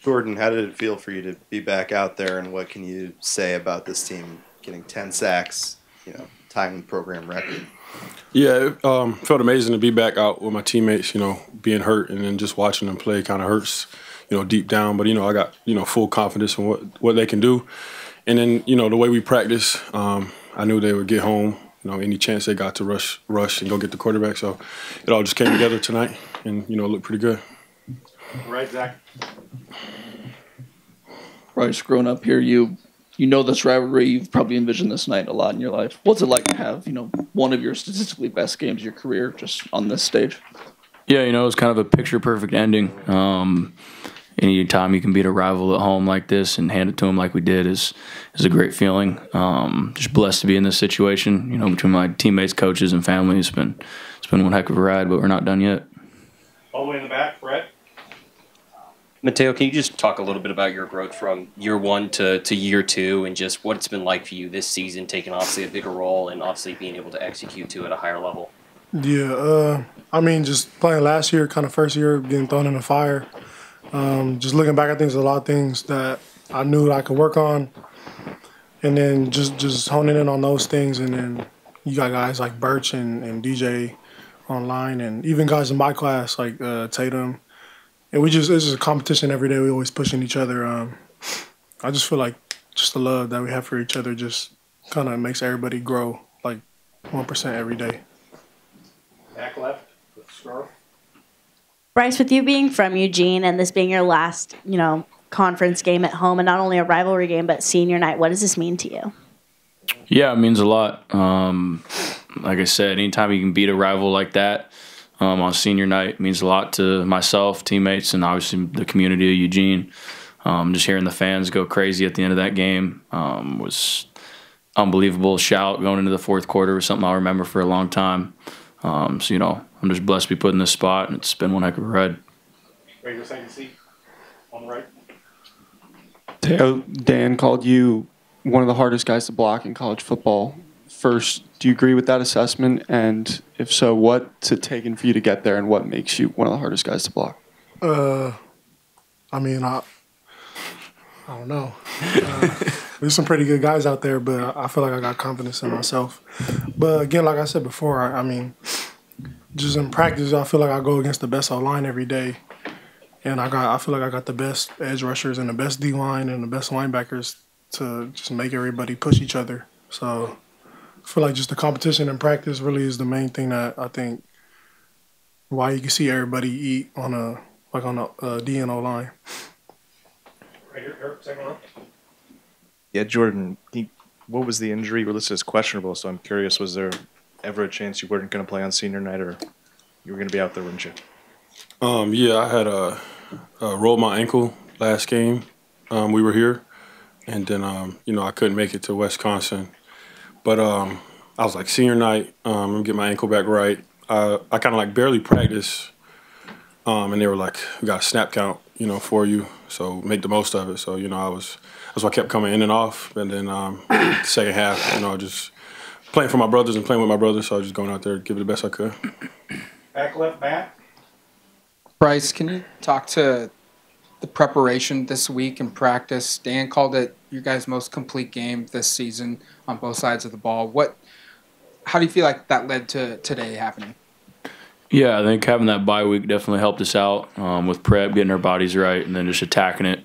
Jordan, how did it feel for you to be back out there, and what can you say about this team getting 10 sacks, tying the program record? Yeah, it felt amazing to be back out with my teammates, being hurt and then just watching them play kind of hurts, deep down. But, I got, full confidence in what they can do. And then, the way we practice, I knew they would get home, any chance they got to rush and go get the quarterback. So it all just came together tonight and, it looked pretty good. Right, Zach? Bryce, growing up here, you know this rivalry. You've probably envisioned this night a lot in your life. What's it like to have, one of your statistically best games of your career just on this stage? Yeah, it's kind of a picture-perfect ending. Anytime you can beat a rival at home like this and hand it to them like we did is a great feeling. Just blessed to be in this situation. Between my teammates, coaches, and family, it's been one heck of a ride, but we're not done yet. All the way in the back, Brett. Matayo, can you just talk a little bit about your growth from year one to year two and just what it's been like for you this season, taking obviously a bigger role and obviously being able to execute to at a higher level? Yeah, just playing last year, kind of first year, getting thrown in the fire. Just looking back, I think there's a lot of things that I knew I could work on. And then just honing in on those things. And then you got guys like Burch and DJ online, and even guys in my class like Tatum. And it's just a competition every day. We always pushing each other. I just feel like just the love that we have for each other just kind of makes everybody grow like 1% every day. Back left with the scarf. Bryce, with you being from Eugene and this being your last, conference game at home and not only a rivalry game but senior night, what does this mean to you? Yeah, it means a lot. Like I said, anytime you can beat a rival like that on senior night means a lot to myself, teammates, and obviously the community of Eugene. Just hearing the fans go crazy at the end of that game was unbelievable. Shout going into the fourth quarter was something I'll remember for a long time. I'm just blessed to be put in this spot, and it's been one heck of a ride. Right, your second seat on the right. Dan called you one of the hardest guys to block in college football. First, do you agree with that assessment? And if so, what's it taken for you to get there, and what makes you one of the hardest guys to block? I don't know. There's some pretty good guys out there, but I feel like I got confidence in myself. But again, like I said before, just in practice, I feel like I go against the best O-line every day. And I feel like I got the best edge rushers and the best D-line and the best linebackers to just make everybody push each other. So I feel like just the competition in practice really is the main thing that I think why you can see everybody eat on a D and O-line. Right here, second row. Yeah, Jordan, what was the injury? We're listed as questionable, so I'm curious, was there ever a chance you weren't going to play on senior night, or you were going to be out there, wouldn't you? Yeah, I had rolled my ankle last game. We were here, and then, I couldn't make it to Wisconsin. But I was like, senior night, I'm going to get my ankle back right. I kind of like barely practiced, and they were like, we got a snap count, for you, so make the most of it. So, that's why I kept coming in and off. And then second half, just playing for my brothers and playing with my brothers, so I was just going out there to give it the best I could. Back left, Matt. Bryce, can you talk to the preparation this week in practice? Dan called it your guys' most complete game this season on both sides of the ball. How do you feel like that led to today happening? Yeah, I think having that bye week definitely helped us out with prep, getting our bodies right, and then just attacking it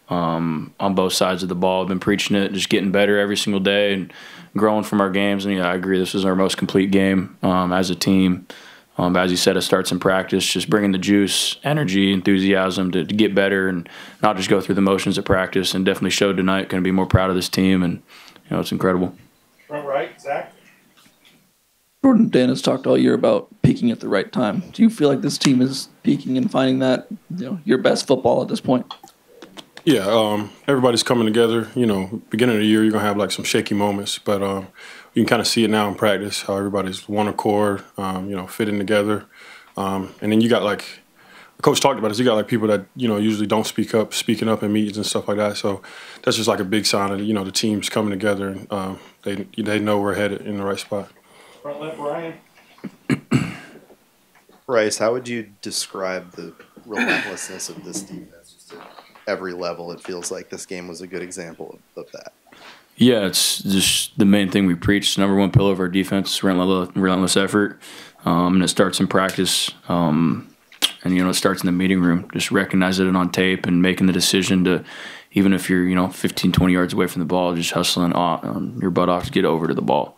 on both sides of the ball. I've been preaching it, just getting better every single day and growing from our games. And, I agree, this is our most complete game as a team. As you said, it starts in practice, just bringing the juice, energy, enthusiasm to get better and not just go through the motions of practice, and definitely showed tonight. Going to be more proud of this team, and, it's incredible. Front right, Zach. Jordan, Dan has talked all year about peaking at the right time. Do you feel like this team is peaking and finding that, your best football at this point? Yeah, everybody's coming together. Beginning of the year, you're going to have like some shaky moments, but you can kind of see it now in practice, how everybody's one accord, fitting together. And then you got like, the coach talked about this, you got like people that, usually don't speaking up in meetings and stuff like that. So that's just like a big sign of, the team's coming together, and they know we're headed in the right spot. Front left, Ryan. Bryce, how would you describe the relentlessness of this defense? Just at every level, it feels like this game was a good example of that. Yeah, it's just the main thing we preach. Number one pillar of our defense, relentless effort, and it starts in practice. And, it starts in the meeting room, just recognizing it on tape and making the decision to, even if you're, 15, 20 yards away from the ball, just hustling your butt off to get over to the ball.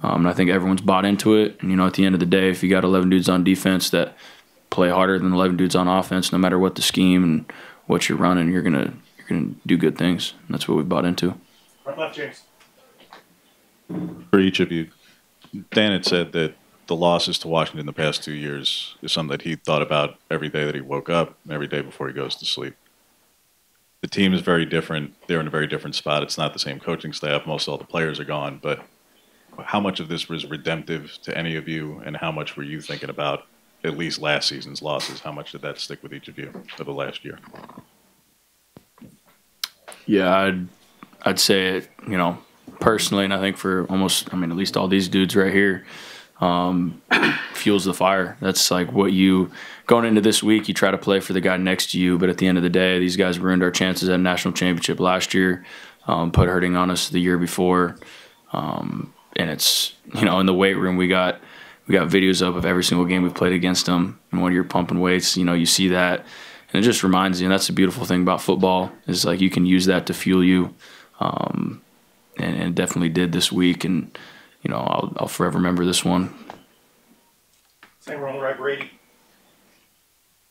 And I think everyone's bought into it. And, at the end of the day, if you got 11 dudes on defense that play harder than 11 dudes on offense, no matter what the scheme and what you're running, you're gonna do good things. And that's what we've bought into. Right left, James. For each of you, Dan had said that the losses to Washington the past 2 years is something that he thought about every day that he woke up, and every day before he goes to sleep. The team is very different. They're in a very different spot. It's not the same coaching staff. Most all the players are gone. But how much of this was redemptive to any of you, and how much were you thinking about at least last season's losses? How much did that stick with each of you for the last year? Yeah, I'd say it, personally, and I think for at least all these dudes right here, fuels the fire. That's like what going into this week, you try to play for the guy next to you, but at the end of the day, these guys ruined our chances at a national championship last year, put hurting on us the year before. And it's, in the weight room, we got videos of every single game we've played against them. And when you're pumping weights, you see that. And it just reminds you, and that's the beautiful thing about football, is like you can use that to fuel you. And it definitely did this week. And, I'll forever remember this one. Same on the right, Brady.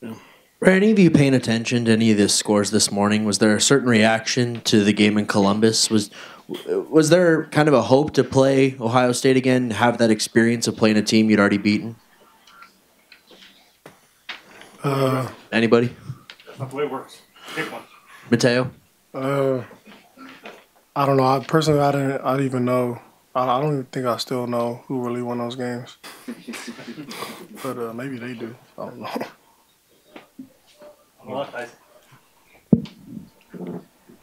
Were any of you paying attention to any of the scores this morning? Was there a certain reaction to the game in Columbus? Was there kind of a hope to play Ohio State again, have that experience of playing a team you'd already beaten? Anybody? That's not the way it works. Pick one. Matayo? I don't know. I didn't even know. I don't even think I still know who really won those games. But maybe they do. I don't know. On the left, Isaac.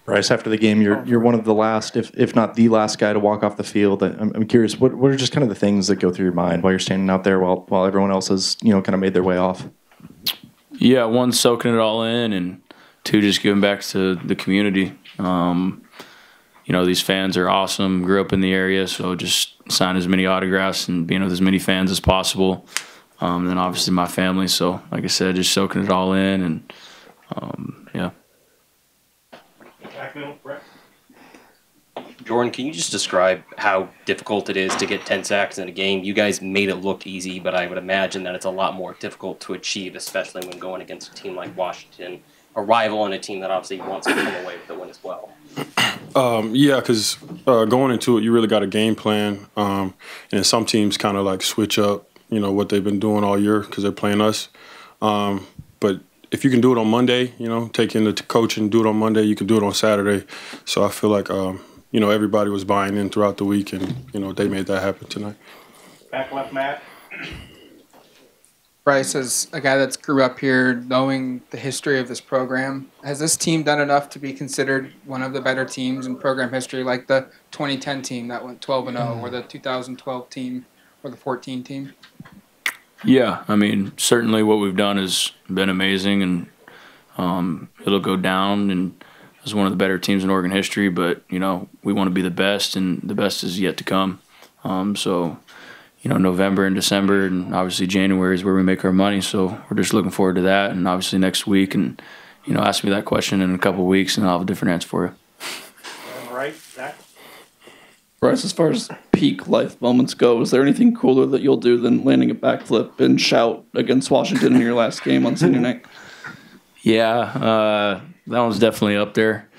Bryce, after the game, you're one of the last, if not the last guy to walk off the field. I'm curious, what are just kind of the things that go through your mind while you're standing out there while everyone else has kind of made their way off? Yeah, one, soaking it all in, and two, just giving back to the community. These fans are awesome. Grew up in the area, so just sign as many autographs and being with as many fans as possible. Then obviously my family. So like I said, just soaking it all in, and yeah. Back middle, Brett. Jordan, can you just describe how difficult it is to get 10 sacks in a game? You guys made it look easy, but I would imagine that it's a lot more difficult to achieve, especially when going against a team like Washington, a rival and a team that obviously wants to come away with the win as well. Yeah, because going into it, you really got a game plan. And some teams kind of like switch up, what they've been doing all year because they're playing us. But if you can do it on Monday, take in the coach and do it on Monday, you can do it on Saturday. So I feel like, everybody was buying in throughout the week, and, they made that happen tonight. Back left, Matt. Bryce, as a guy that's grew up here, knowing the history of this program, has this team done enough to be considered one of the better teams in program history, like the 2010 team that went 12-0, or the 2012 team, or the 14 team? Yeah, certainly what we've done has been amazing, and it'll go down and as one of the better teams in Oregon history. But we want to be the best, and the best is yet to come. So November and December, and obviously January is where we make our money. So we're just looking forward to that, and obviously next week, and ask me that question in a couple of weeks, and I'll have a different answer for you. On the right, Zach. Bryce, as far as peak life moments go, is there anything cooler that you'll do than landing a backflip and shout against Washington in your last game on senior night? Yeah, that one's definitely up there.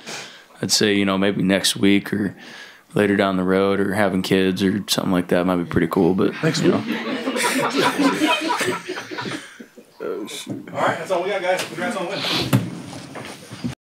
I'd say, maybe next week or later down the road, or having kids or something like that might be pretty cool. But Next week. All right, that's all we got, guys. Congrats on the win.